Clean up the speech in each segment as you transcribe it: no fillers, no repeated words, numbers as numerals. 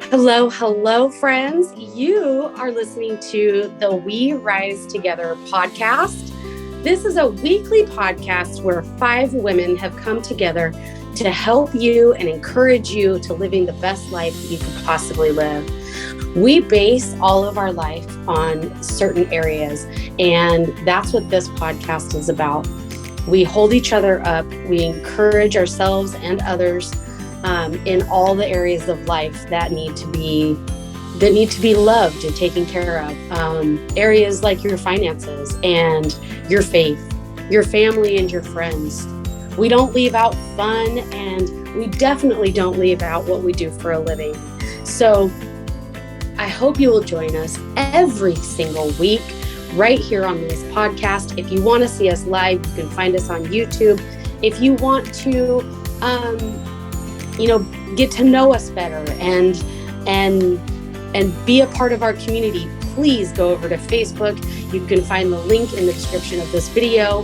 Hello, hello, friends. You are listening to the We Rise Together podcast. This is a weekly podcast where 5 women have come together to help you and encourage you to living the best life you could possibly live. We base all of our life on certain areas, and that's what this podcast is about. We hold each other up. We encourage ourselves and others in all the areas of life that need to be loved and taken care of. Areas like your finances and your faith, your family and your friends. We don't leave out fun, and we definitely don't leave out what we do for a living. So I hope you will join us every single week right here on this podcast. If you want to see us live, you can find us on YouTube. If you want to get to know us better and be a part of our community, please go over to Facebook. You can find the link in the description of this video.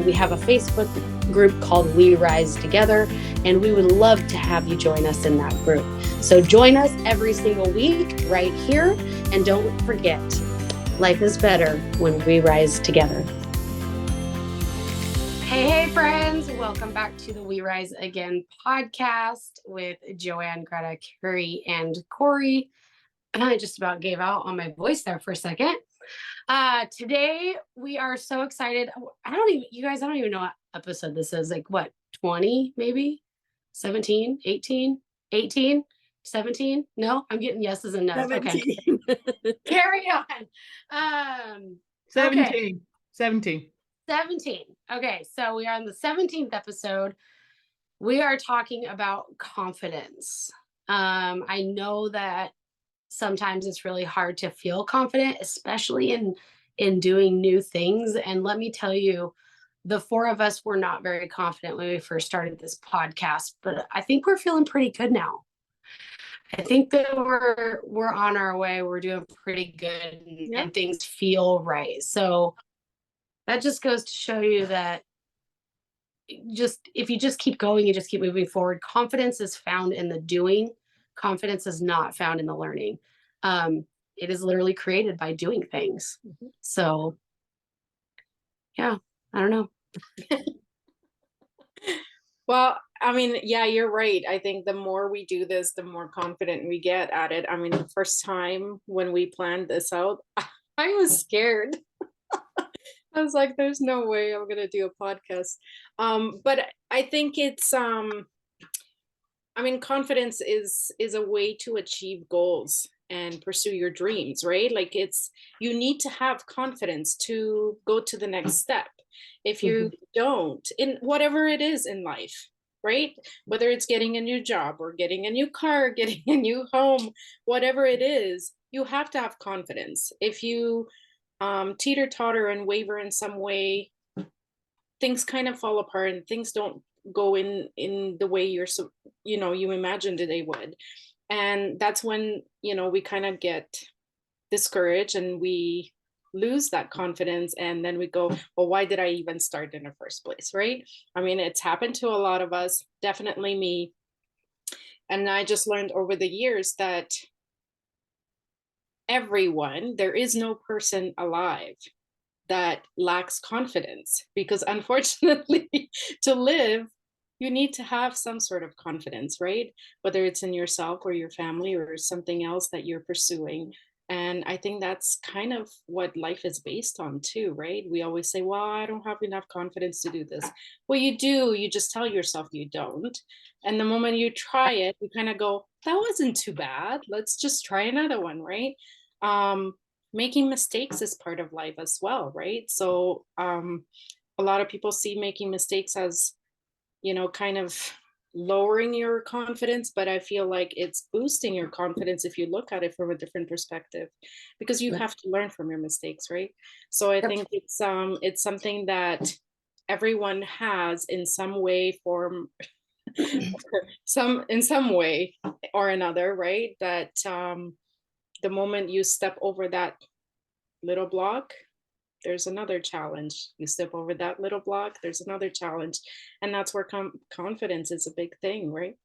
We have a Facebook group called We Rise Together, and we would love to have you join us in that group. So join us every single week right here, and don't forget, life is better when we rise together. Hey, friends. Welcome back to the We Rise Again podcast with Joanne, Greta, Kari, and Kori. I just about gave out on my voice there for a second. Today, we are so excited. I don't even know what episode this is. Like, what, 20 maybe? 17, 18, 18, 17? No, I'm getting yeses and no's. 17. Okay. Carry on. 17. Okay. 17. Okay, so we are on the 17th episode. We are talking about confidence. I know that sometimes it's really hard to feel confident, especially in doing new things. And let me tell you, the 4 of us were not very confident when we first started this podcast, but I think we're feeling pretty good now. I think that we're on our way. We're doing pretty good, and things feel right. So that just goes to show you that if you just keep going, you just keep moving forward. Confidence is found in the doing. Confidence is not found in the learning. It is literally created by doing things. Mm-hmm. So, yeah, I don't know. Well, I mean, yeah, you're right. I think the more we do this, the more confident we get at it. I mean, the first time when we planned this out, I was scared. I was like, there's no way I'm gonna do a podcast. But I think it's confidence is a way to achieve goals and pursue your dreams, right? Like you need to have confidence to go to the next step. If you don't, in whatever it is in life, right? Whether it's getting a new job or getting a new car, getting a new home, whatever it is, you have to have confidence. If you teeter totter and waver in some way, things kind of fall apart and things don't go in the way you imagined they would. And that's when we kind of get discouraged and we lose that confidence, and then we go, well, why did I even start in the first place, right? I mean, it's happened to a lot of us, definitely me. And I just learned over the years that there is no person alive that lacks confidence, because unfortunately to live, you need to have some sort of confidence, right? Whether it's in yourself or your family or something else that you're pursuing. And I think that's kind of what life is based on too, right? We always say, well, I don't have enough confidence to do this. Well, you do. You just tell yourself you don't. And the moment you try it, you kind of go, that wasn't too bad. Let's just try another one, right? Making mistakes is part of life as well, right? So a lot of people see making mistakes as, kind of lowering your confidence, but I feel like it's boosting your confidence if you look at it from a different perspective, because you have to learn from your mistakes, right? So I think it's something that everyone has in some way, form, in some way or another, right? That the moment you step over that little block, there's another challenge. You step over that little block, there's another challenge. And that's where confidence is a big thing, right?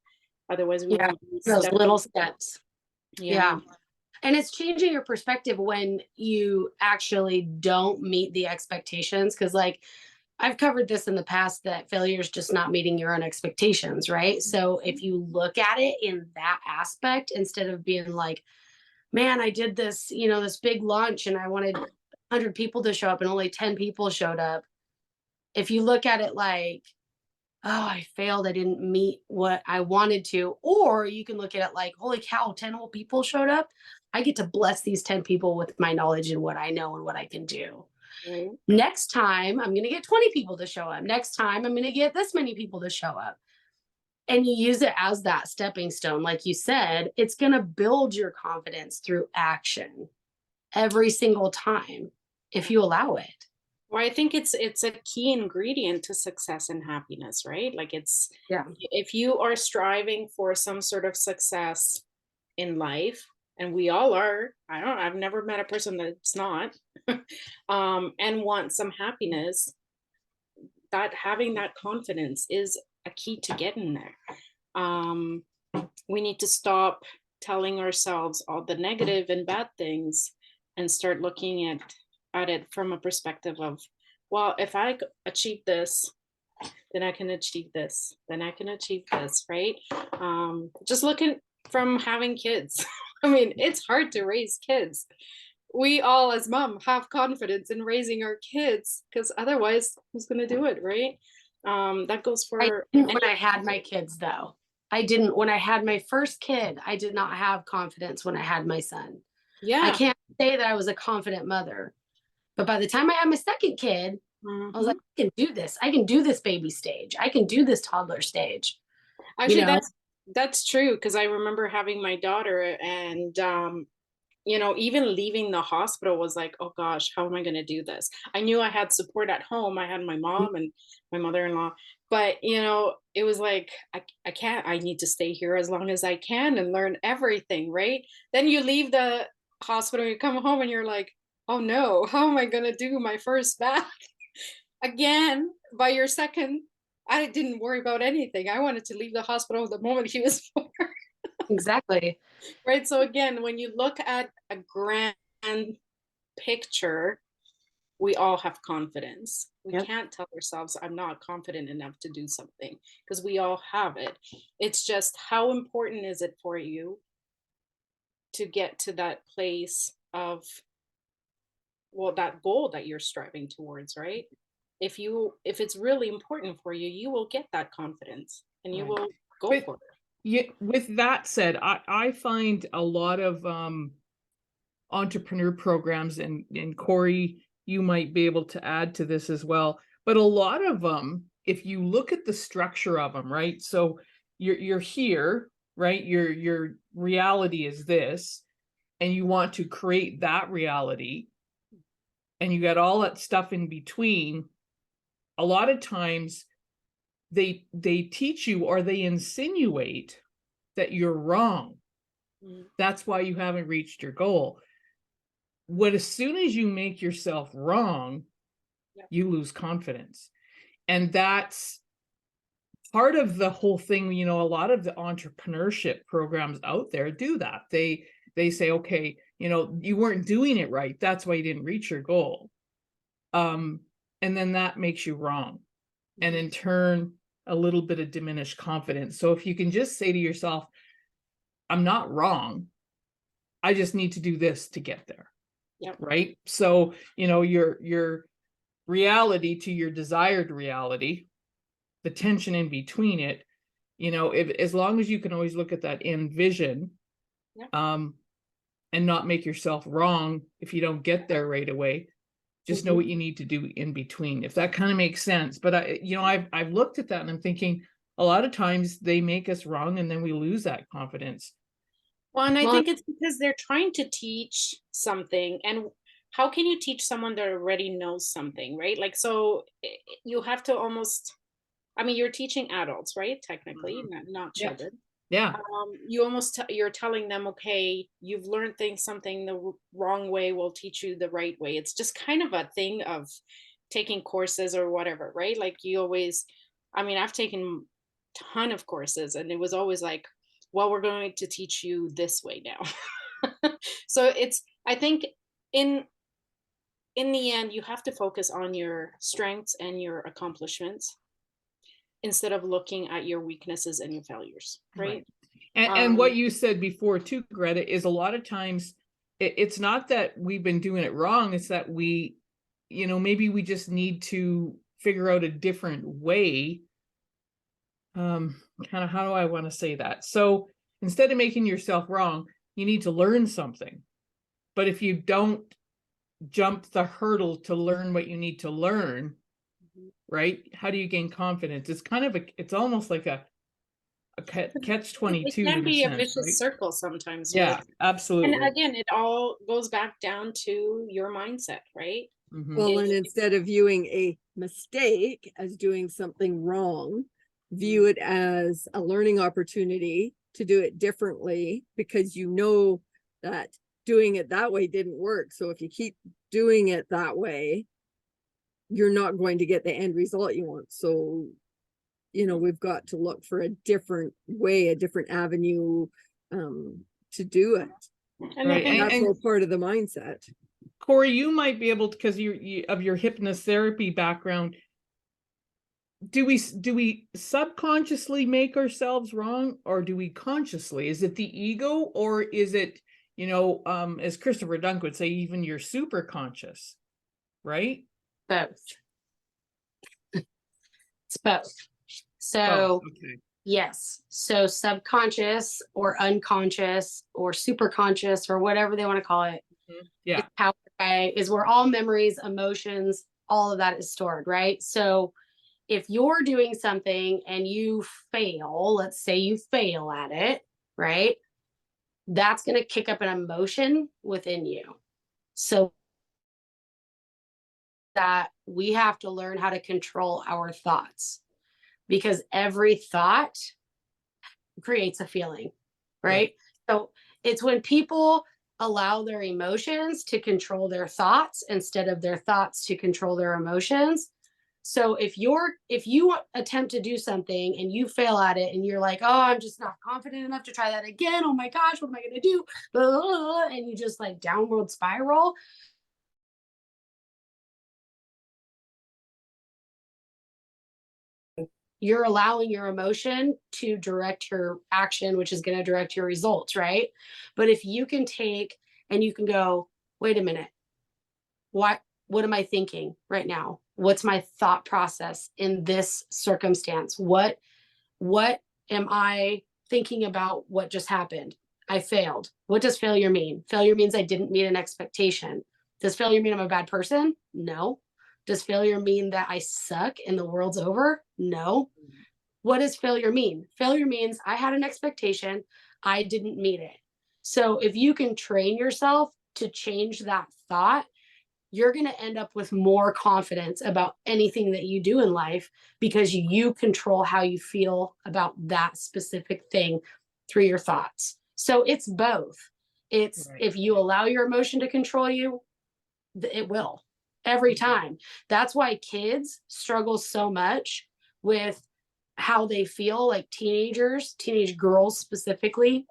Otherwise, we won't those little steps. Yeah. Yeah. And it's changing your perspective when you actually don't meet the expectations. Cause like I've covered this in the past that failure is just not meeting your own expectations, right? So if you look at it in that aspect, instead of being like, man, I did this, this big lunch and I wanted 100 people to show up and only 10 people showed up. If you look at it like, oh, I failed, I didn't meet what I wanted to. Or you can look at it like, holy cow, 10 whole people showed up. I get to bless these 10 people with my knowledge and what I know and what I can do. Right. Next time, I'm going to get 20 people to show up. Next time, I'm going to get this many people to show up. And you use it as that stepping stone. Like you said, it's going to build your confidence through action every single time if you allow it. Well, I think it's a key ingredient to success and happiness, right? Like it's, Yeah. if you are striving for some sort of success in life, and we all are, I've never met a person that's not, and want some happiness, that having that confidence is a key to getting there. Um, we need to stop telling ourselves all the negative and bad things and start looking at it from a perspective of, well, if I achieve this, then I can achieve this, then I can achieve this, right? Just looking from having kids. I mean, it's hard to raise kids. We all, as mom, have confidence in raising our kids because otherwise, who's going to do it, right? That goes I for didn't any. when I had my kids, though. I didn't when I had my first kid. I did not have confidence when I had my son. I Yeah. can't say that I was a confident mother, but by the time I had my second kid, I was like, Mhm. I can do this. I can do this baby stage. I can do this toddler stage. You Actually, know, that's true because I remember having my daughter, and even leaving the hospital was like, oh gosh, how am I going to do this? I knew I had support at home. I had my mom and my mother-in-law, but it was like, I can't, I need to stay here as long as I can and learn everything, right? Then you leave the hospital, you come home and you're like, oh no, how am I going to do my first bath again? By your second, I didn't worry about anything. I wanted to leave the hospital the moment he was born. exactly. Right. So again, when you look at a grand picture, we all have confidence. We Yep. can't tell ourselves, I'm not confident enough to do something because we all have it. It's just how important is it for you to get to that place of, well, that goal that you're striving towards, right? If it's really important for you, you will get that confidence and you Right. will go With for it. yeah, with that said, I find a lot of entrepreneur programs, and Kori, you might be able to add to this as well. But a lot of them, if you look at the structure of them, right? So you're here, right? Your reality is this, and you want to create that reality, and you got all that stuff in between. A lot of times they teach you or they insinuate that you're wrong. Mhm. That's why you haven't reached your goal. When as soon as you make yourself wrong, Yep. you lose confidence. And that's part of the whole thing. A lot of the entrepreneurship programs out there do that. They say, okay, you weren't doing it right. That's why you didn't reach your goal. And then that makes you wrong. And in turn, a little bit of diminished confidence. So if you can just say to yourself, I'm not wrong, I just need to do this to get there. Yep. Right. So, your reality to your desired reality, the tension in between it, if as long as you can always look at that end vision, Yep. And not make yourself wrong if you don't get there right away, just know Mhm. what you need to do in between, if that kind of makes sense. But I've looked at that and I'm thinking a lot of times they make us wrong and then we lose that confidence. Well, and I Well, think it's because they're trying to teach something. And how can you teach someone that already knows something, right? Like, so you have to almost, I mean, you're teaching adults, right? Technically, not Yeah. children. Yeah. You almost, you're telling them, okay, you've learned things, something the wrong way will teach you the right way. It's just kind of a thing of taking courses or whatever, right? Like you always, I mean, I've taken ton of courses and it was always like, well, we're going to teach you this way now. So I think in the end, you have to focus on your strengths and your accomplishments instead of looking at your weaknesses and your failures, right? And what you said before too, Greta, is a lot of times it's not that we've been doing it wrong, it's that we, maybe we just need to figure out a different way. Kind of, how do I want to say that? So instead of making yourself wrong, you need to learn something. But if you don't jump the hurdle to learn what you need to learn, right? How do you gain confidence? It's kind of it's almost like a catch 22. It can be a sense, vicious right? circle sometimes. Yeah, absolutely. And again, it all goes back down to your mindset, right? Well, and instead of viewing a mistake as doing something wrong, view it as a learning opportunity to do it differently, because you know that doing it that way didn't work. So if you keep doing it that way, you're not going to get the end result you want. So, we've got to look for a different way, a different avenue to do it. Right. And that's all part of the mindset. Kori, you might be able to, because you of your hypnotherapy background, do we subconsciously make ourselves wrong, or do we consciously? Is it the ego, or is it, as Christopher Dunk would say, even your super conscious, right? Both. It's both. So okay. Yes. So subconscious or unconscious or super conscious or whatever they want to call it. Yeah. Is where all memories, emotions, all of that is stored, right? So if you're doing something and you fail, let's say you fail at it, right? That's going to kick up an emotion within you. So that we have to learn how to control our thoughts, because every thought creates a feeling, right? So it's when people allow their emotions to control their thoughts instead of their thoughts to control their emotions. So if you attempt to do something and you fail at it and you're like, oh, I'm just not confident enough to try that again. Oh my gosh, what am I going to do? Blah, blah, blah, and you just like downward spiral. You're allowing your emotion to direct your action, which is going to direct your results, right? But if you can take and you can go, wait a minute, what am I thinking right now? What's my thought process in this circumstance? What am I thinking about what just happened? I failed. What does failure mean? Failure means I didn't meet an expectation. Does failure mean I'm a bad person? No. Does failure mean that I suck and the world's over? No. What does failure mean? Failure means I had an expectation, I didn't meet it. So if you can train yourself to change that thought, you're going to end up with more confidence about anything that you do in life, because you control how you feel about that specific thing through your thoughts. So it's both. It's if you allow your emotion to control you, it will every time. That's why kids struggle so much with how they feel, like teenage girls specifically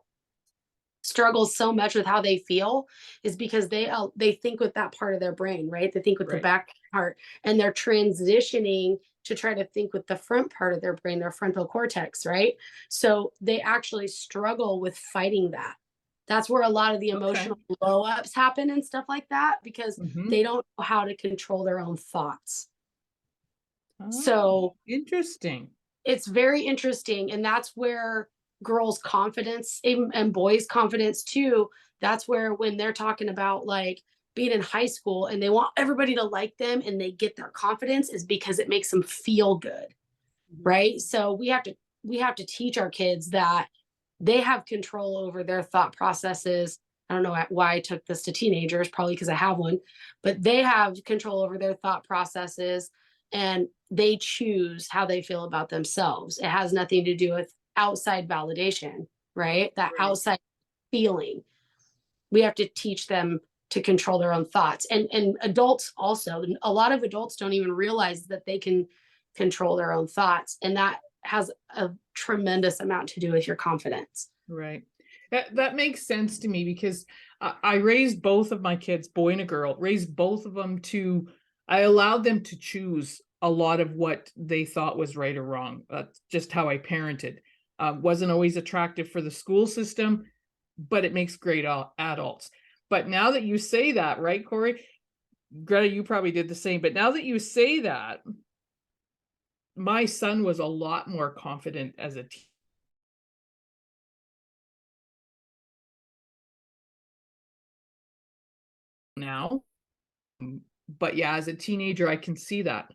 struggle so much with how they feel, is because they think with that part of their brain, right? They think with the back part, and they're transitioning to try to think with the front part of their brain, their frontal cortex, right? So they actually struggle with fighting that. That's where a lot of the emotional blow ups happen and stuff like that, because they don't know how to control their own thoughts. So interesting. It's very interesting. And that's where girls' confidence and boys' confidence too. That's where when they're talking about like being in high school and they want everybody to like them and they get their confidence, is because it makes them feel good. Right. So we have to teach our kids that they have control over their thought processes. I don't know why I took this to teenagers, probably because I have one, but they have control over their thought processes and they choose how they feel about themselves. It has nothing to do with outside validation, right? That outside feeling. We have to teach them to control their own thoughts. And adults also, a lot of adults don't even realize that they can control their own thoughts. And that has a tremendous amount to do with your confidence. Right. That makes sense to me because I raised both of my kids, boy and a girl, raised both of them I allowed them to choose a lot of what they thought was right or wrong. That's just how I parented. Wasn't always attractive for the school system, but it makes great adults. But now that you say that, right, Kori? Greta, you probably did the same, but now that you say that, my son was a lot more confident as a teen. Now, but yeah, as a teenager, I can see that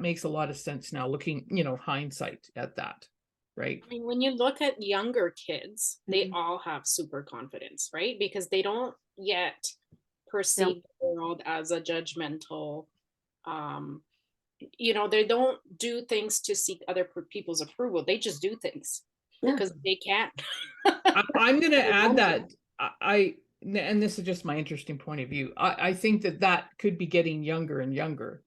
makes a lot of sense now, looking, hindsight at that, right? I mean, when you look at younger kids, they all have super confidence, right? Because they don't yet perceive the world as a judgmental, they don't do things to seek other people's approval. They just do things because they can. I'm going to add that and this is just my interesting point of view. I think that could be getting younger and younger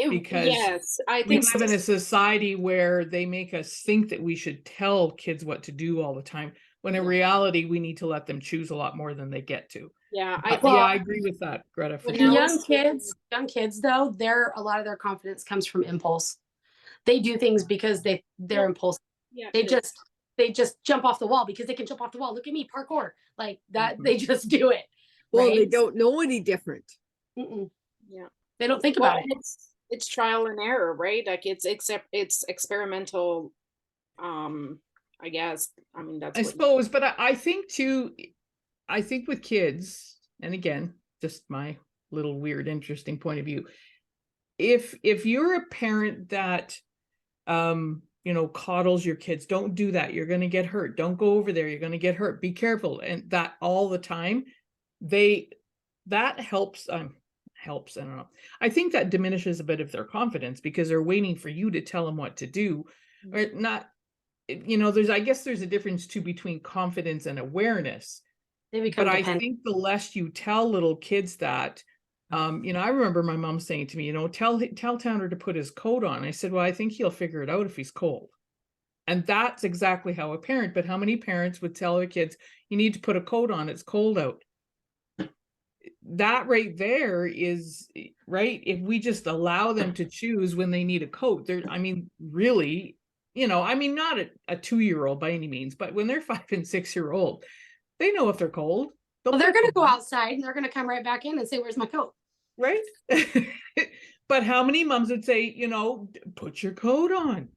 because Yes, I we think live in a society where they make us think that we should tell kids what to do all the time, when in reality, we need to let them choose a lot more than they get to. Yeah, I agree with that, Greta. For sure. Young kids though, a lot of their confidence comes from impulse. They do things because they're impulsive. Yeah, they just jump off the wall because they can jump off the wall. Look at me, parkour, like that. They just do it. Well, right? they don't know any different. Yeah, they don't think about it. It's trial and error, right? Like it's experimental. I guess. I mean, that's. I suppose, but I think too. I think with kids, and again, just my little weird, interesting point of view. If you're a parent that, coddles your kids, don't do that. You're going to get hurt. Don't go over there. You're going to get hurt. Be careful. And that all the time, that helps. Helps. I don't know. I think that diminishes a bit of their confidence because they're waiting for you to tell them what to do, or not. I guess there's a difference too between confidence and awareness. But I think the less you tell little kids that, I remember my mom saying to me, tell Tanner to put his coat on. I said, well, I think he'll figure it out if he's cold. And that's exactly how a parent, but how many parents would tell their kids, you need to put a coat on, it's cold out. That right there is right. If we just allow them to choose when they need a coat, really, not a 2-year-old by any means, but when they're 5 and 6-year-old, they know if they're cold. Well, they're going to go outside and they're going to come right back in and say, where's my coat? Right. But how many moms would say, put your coat on?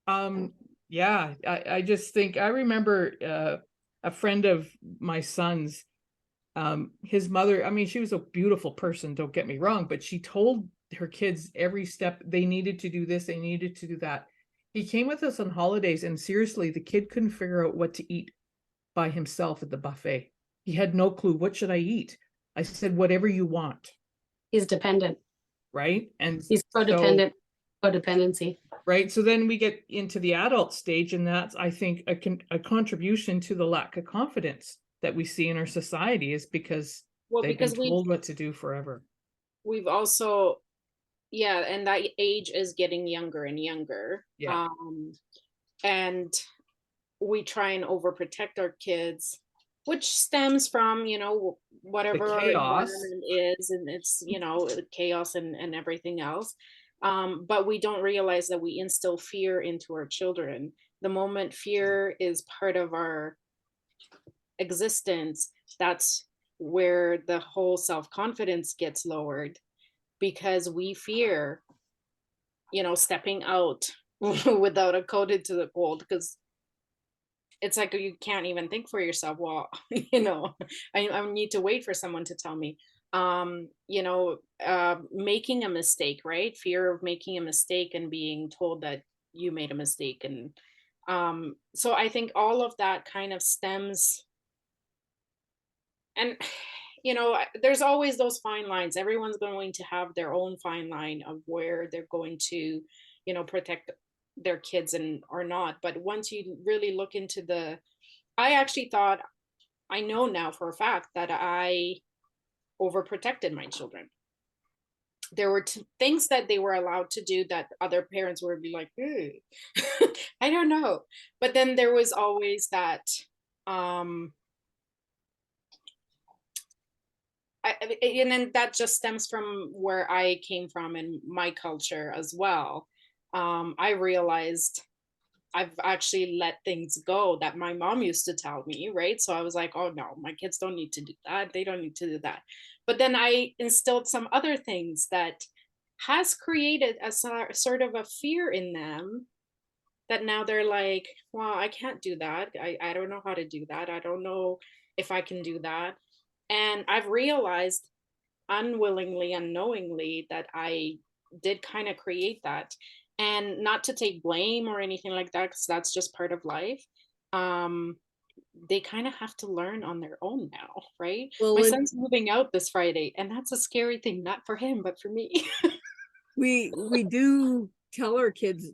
I just think I remember a friend of my son's, his mother, she was a beautiful person, don't get me wrong, but she told her kids every step they needed to do this, they needed to do that. He came with us on holidays, and seriously, the kid couldn't figure out what to eat by himself at the buffet. He had no clue. What should I eat? I said, whatever you want. He's dependent. Right. And he's codependent. Codependency. Right. So then we get into the adult stage, and that's, I think, a contribution to the lack of confidence that we see in our society is because they've been told what to do forever. We've also, and that age is getting younger and younger. Yeah. And we try and overprotect our kids, which stems from, whatever our environment is, and it's, chaos and everything else. But we don't realize that we instill fear into our children. The moment fear is part of our existence, that's where the whole self-confidence gets lowered, because we fear, stepping out without a coat into the cold, because it's like you can't even think for yourself. Well, I need to wait for someone to tell me. Making a mistake, right? Fear of making a mistake and being told that you made a mistake. And so I think all of that kind of stems. And, there's always those fine lines. Everyone's going to have their own fine line of where they're going to, protect their kids and or not. But once you really look into I actually thought, I know now for a fact that I overprotected my children. There were things that they were allowed to do that other parents would be like, I don't know. But then there was always that And then that just stems from where I came from and my culture as well. I realized I've actually let things go that my mom used to tell me, right? So I was like, oh no, my kids don't need to do that. They don't need to do that. But then I instilled some other things that has created a sort of a fear in them, that now they're like, well, I can't do that. I don't know how to do that. I don't know if I can do that. And I've realized unwillingly, unknowingly, that I did kind of create that. And not to take blame or anything like that, because that's just part of life. They kind of have to learn on their own now, right? Well, My and son's moving out this Friday, and that's a scary thing, not for him, but for me. we do tell our kids,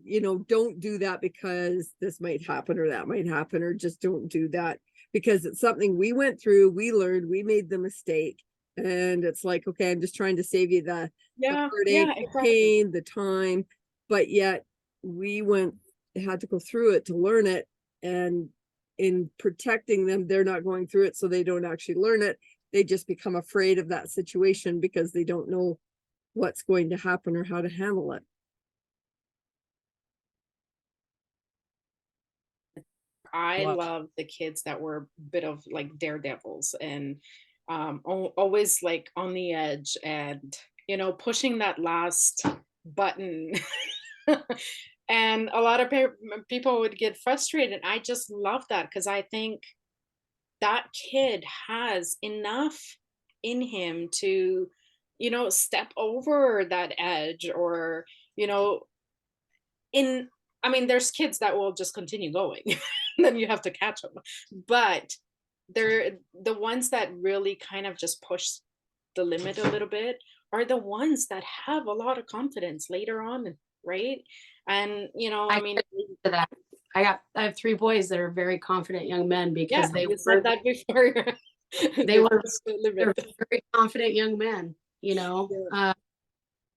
don't do that because this might happen or that might happen, or just don't do that because it's something we went through, we learned, we made the mistake. And it's like, okay, I'm just trying to save you the heartache, the Exactly. pain, the time, but yet we had to go through it to learn it. And in protecting them, they're not going through it, so they don't actually learn it. They just become afraid of that situation because they don't know what's going to happen or how to handle it. I Wow. love the kids that were a bit of like daredevils and always like on the edge and, pushing that last button. And a lot of people would get frustrated. I just love that because I think that kid has enough in him to, step over that edge, or, you know, in I mean, there's kids that will just continue going, then you have to catch them. But they're the ones that really kind of just push the limit a little bit are the ones that have a lot of confidence later on, right? And I mean, to that. I have 3 boys that are very confident young men because yeah, you said that before. they were they're they're very confident young men, Yeah.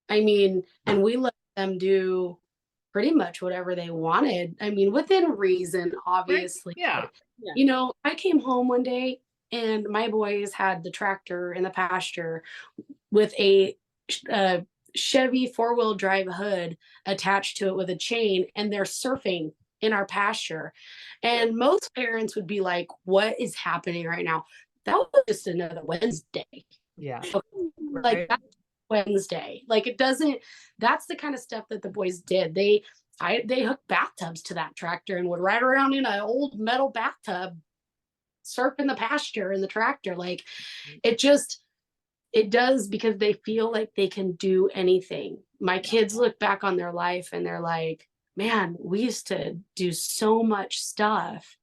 I mean, and we let them do pretty much whatever they wanted. I mean, within reason, Right? obviously. Yeah. Yeah. I came home one day and my boys had the tractor in the pasture with a uh, Chevy 4-wheel drive hood attached to it with a chain, and they're surfing in our pasture. And most parents would be like, what is happening right now? That was just another Wednesday. Yeah. Like Right. that's Wednesday. Like it doesn't, that's the kind of stuff that the boys did. They hooked bathtubs to that tractor and would ride around in an old metal bathtub, surf in the pasture in the tractor. Like it just, it does because they feel like they can do anything. My kids look back on their life and they're like, man, we used to do so much stuff.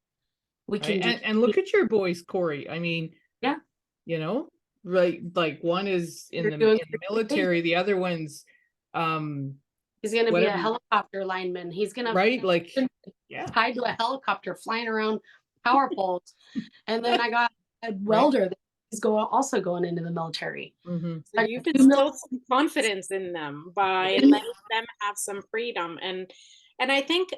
We Right. can do, And look at your boys, Kori. I mean, yeah, you know, right, like one is in they're the doing military, the other one's he's going to be a whatever, helicopter lineman. He's going right? Like, to yeah. tied to a helicopter flying around power poles. And then I got a Right. welder that is also going into the military. Mm-hmm. So you've instilled some confidence in them by letting them have some freedom. And I think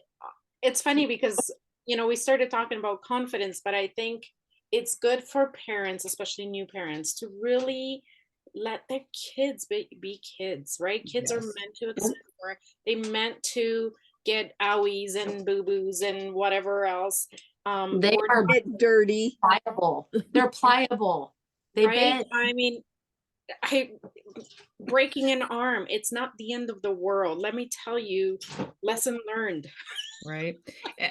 it's funny because, we started talking about confidence, but I think it's good for parents, especially new parents, to really let their kids be kids, right? Kids are Yes. meant to explore. They meant to get owies and boo-boos and whatever else. They are Get dirty. pliable. They're pliable. They right? bend. I mean, breaking an arm, it's not the end of the world. Let me tell you, lesson learned. Right.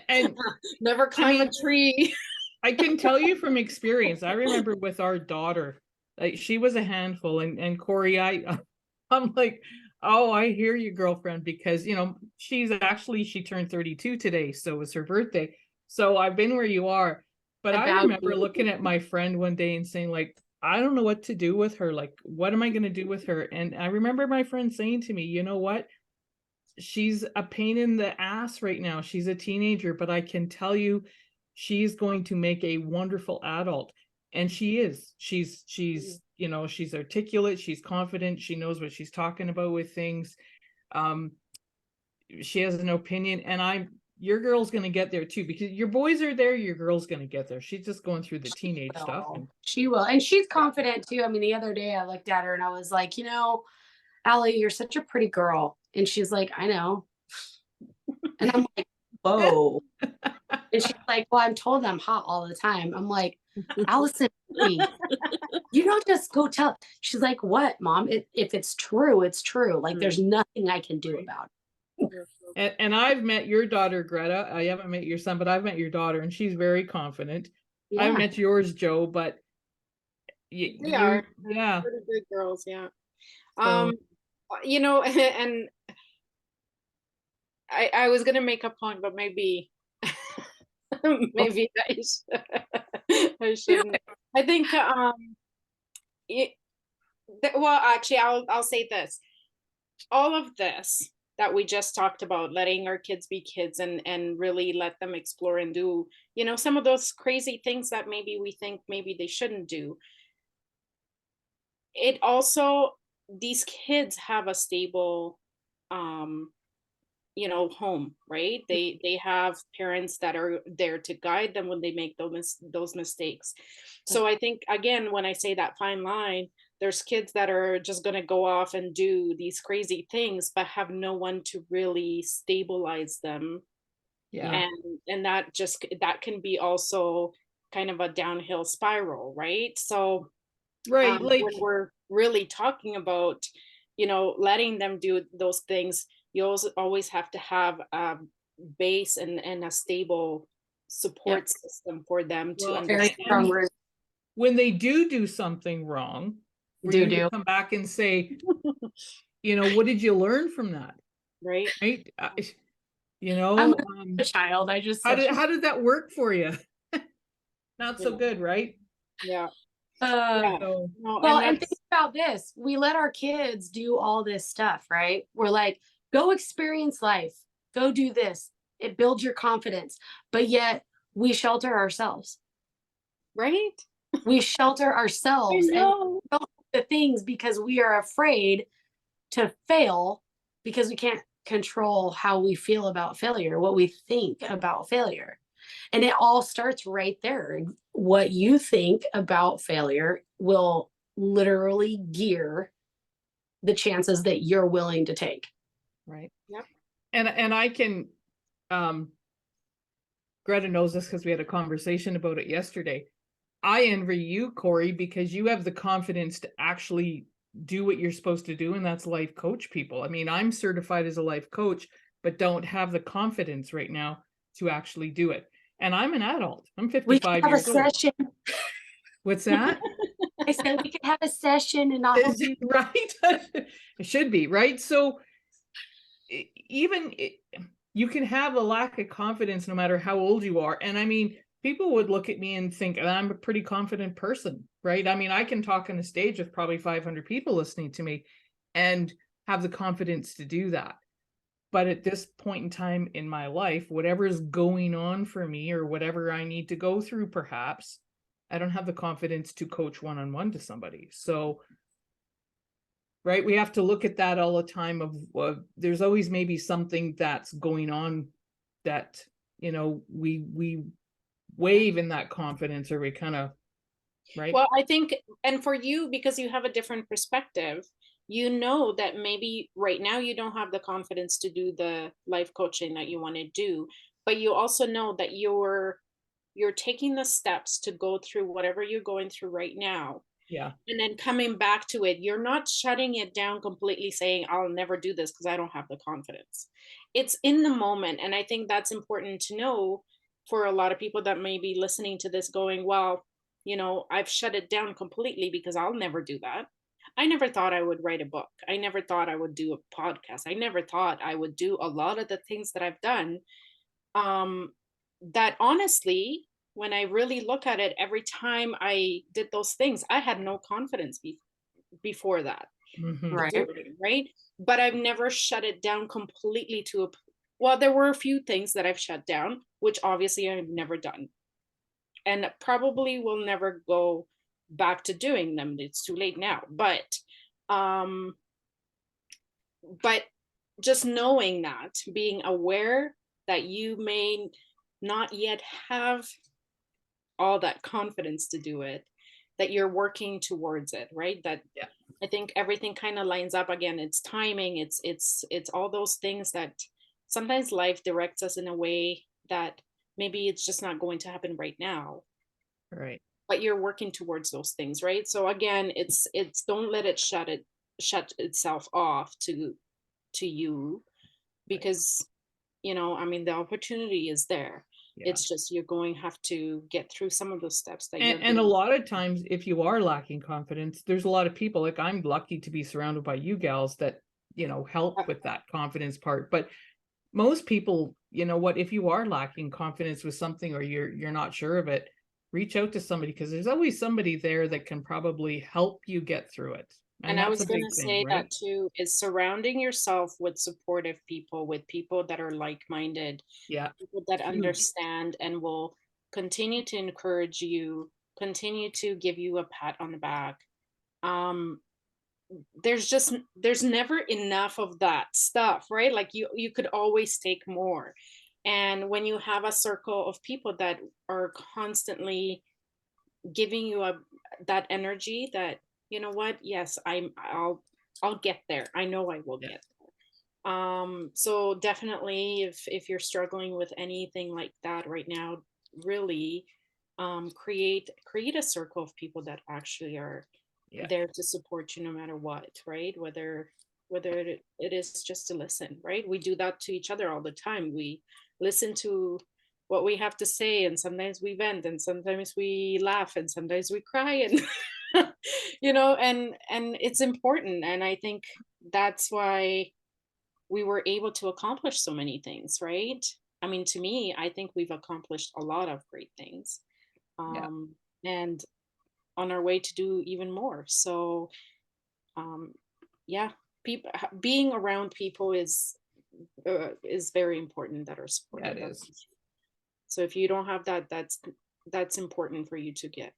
And Never climb a tree. I can tell you from experience, I remember with our daughter, like she was a handful, and Kori, I'm like, oh, I hear you, girlfriend, because she turned 32 today, so it was her birthday. So I've been where you are. But I remember looking at my friend one day and saying, like, I don't know what to do with her. Like, what am I going to do with her? And I remember my friend saying to me, you know what? She's a pain in the ass right now. She's a teenager, but I can tell you she's going to make a wonderful adult. And she is. She's she's articulate, she's confident, she knows what she's talking about with things. She has an opinion, and your girl's going to get there too, because your boys are there, your girl's going to get there. She's just going through the teenage stuff. She will. And she's confident too. I mean, the other day I looked at her and I was like, Allie, you're such a pretty girl. And she's like, I know. And I'm like, whoa. And she's like, well, I'm told I'm hot all the time. I'm like, Allison, please. You don't just go tell. She's like, what, Mom? If it's true, it's true. Like, there's nothing I can do about it. And I've met your daughter, Greta. I haven't met your son, but I've met your daughter, and she's very confident. Yeah. I haven't met yours, Joe, but they are. Yeah, pretty good girls. Yeah. So, and I was gonna make a point, but maybe maybe I shouldn't. I think well, actually, I'll say this. All of this that we just talked about, letting our kids be kids and really let them explore and do, some of those crazy things that maybe we think maybe they shouldn't do. It also, these kids have a stable home, right? They have parents that are there to guide them when they make those mistakes. So I think, again, when I say that fine line, there's kids that are just going to go off and do these crazy things, but have no one to really stabilize them. Yeah. And that can be also kind of a downhill spiral, right? So right, when we're really talking about, letting them do those things, you always have to have a base and a stable support system for them to understand. When they do something wrong, for you to come back and say, what did you learn from that? Right. I'm a child. I just how did that work for you? Not so good, right? Yeah. And think about this. We let our kids do all this stuff, right? We're like, go experience life, go do this. It builds your confidence, but yet we shelter ourselves. Right? We shelter ourselves and don't do the things because we are afraid to fail, because we can't control how we feel about failure, what we think about failure. And it all starts right there. What you think about failure will literally gear the chances that you're willing to take. Right. Yep. And I can, Greta knows this because we had a conversation about it yesterday. I envy you, Kori, because you have the confidence to actually do what you're supposed to do, and that's life coach people. I mean, I'm certified as a life coach, but don't have the confidence right now to actually do it. And I'm an adult. I'm 55 years old. What's that? I said we could have a session and all. Right? It should be, right? So you can have a lack of confidence no matter how old you are. And I mean, people would look at me and think I'm a pretty confident person, right? I mean, I can talk on a stage with probably 500 people listening to me and have the confidence to do that. But at this point in time in my life, whatever is going on for me or whatever I need to go through, perhaps, I don't have the confidence to coach one-on-one to somebody. So, right, we have to look at that all the time of there's always maybe something that's going on that, we wave in that confidence, or we kind of, right? Well, I think, and for you, because you have a different perspective, that maybe right now you don't have the confidence to do the life coaching that you want to do, but you also know that you're taking the steps to go through whatever you're going through right now. Yeah. And then coming back to it, you're not shutting it down completely saying, I'll never do this because I don't have the confidence. It's in the moment. And I think that's important to know for a lot of people that may be listening to this going, well, I've shut it down completely because I'll never do that. I never thought I would write a book. I never thought I would do a podcast. I never thought I would do a lot of the things that I've done. That honestly, when I really look at it, every time I did those things, I had no confidence before that. Mm-hmm. Right. But I've never shut it down completely well, there were a few things that I've shut down, which obviously I've never done. And probably will never go back to doing them. It's too late now. But just knowing that, being aware that you may not yet have all that confidence to do it, that you're working towards it, right? That Yeah. I think everything kind of lines up again. It's timing, it's all those things that sometimes life directs us in a way that maybe it's just not going to happen right now, Right. but you're working towards those things, right? So again, it's don't let it shut itself off to you, because I mean, the opportunity is there. Yeah. It's just you're going to have to get through some of those steps that And a lot of times, if you are lacking confidence, there's a lot of people, like I'm lucky to be surrounded by you gals that, help with that confidence part. But most people, if you are lacking confidence with something, or you're not sure of it, reach out to somebody, because there's always somebody there that can probably help you get through it. And I that's was a going big to thing, say right? that too, is surrounding yourself with supportive people, with people that are like-minded, Yeah. people that Huge. understand and will continue to encourage you, continue to give you a pat on the back. There's never enough of that stuff, right? Like you could always take more. And when you have a circle of people that are constantly giving you that energy, that you know what, yes, I'll get there, I know I will get there. So definitely, if you're struggling with anything like that right now, really create a circle of people that actually are there to support you no matter what, right? Whether it is just to listen, right? We do that to each other all the time. We listen to what we have to say, and sometimes we vent, and sometimes we laugh, and sometimes we cry, and and it's important. And I think that's why we were able to accomplish so many things, right? I mean, to me, I think we've accomplished a lot of great things, and on our way to do even more. So yeah, people, being around people is very important, that are supportive. Yeah, it is. So if you don't have that, that's important for you to get.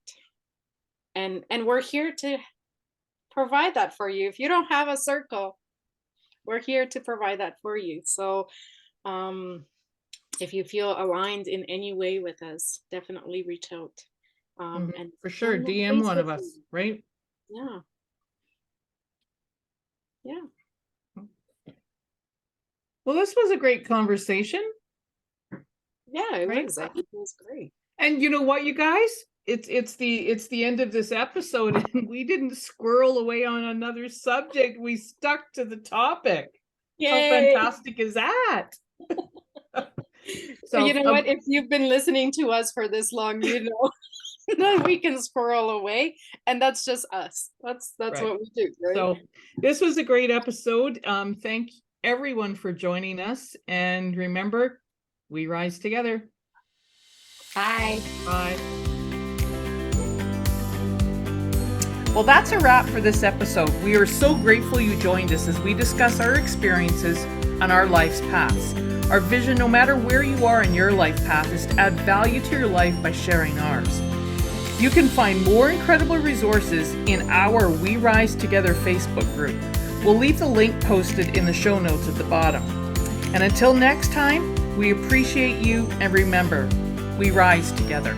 And we're here to provide that for you. If you don't have a circle, we're here to provide that for you. So if you feel aligned in any way with us, definitely reach out. And for sure, DM one of us, right? Yeah. Well, this was a great conversation. Yeah, it was. I think it was great. And you know what, you guys? It's the end of this episode, and we didn't squirrel away on another subject. We stuck to the topic. Yay. How fantastic is that? So you know what? If you've been listening to us for this long, you know that we can squirrel away, and that's just us. That's right. What we do. Right? So this was a great episode. Thank everyone for joining us, and remember, we rise together. Bye. Bye. Well, that's a wrap for this episode. We are so grateful you joined us as we discuss our experiences on our life's paths. Our vision, no matter where you are in your life path, is to add value to your life by sharing ours. You can find more incredible resources in our We Rise Together Facebook group. We'll leave the link posted in the show notes at the bottom. And until next time, we appreciate you, and remember, we rise together.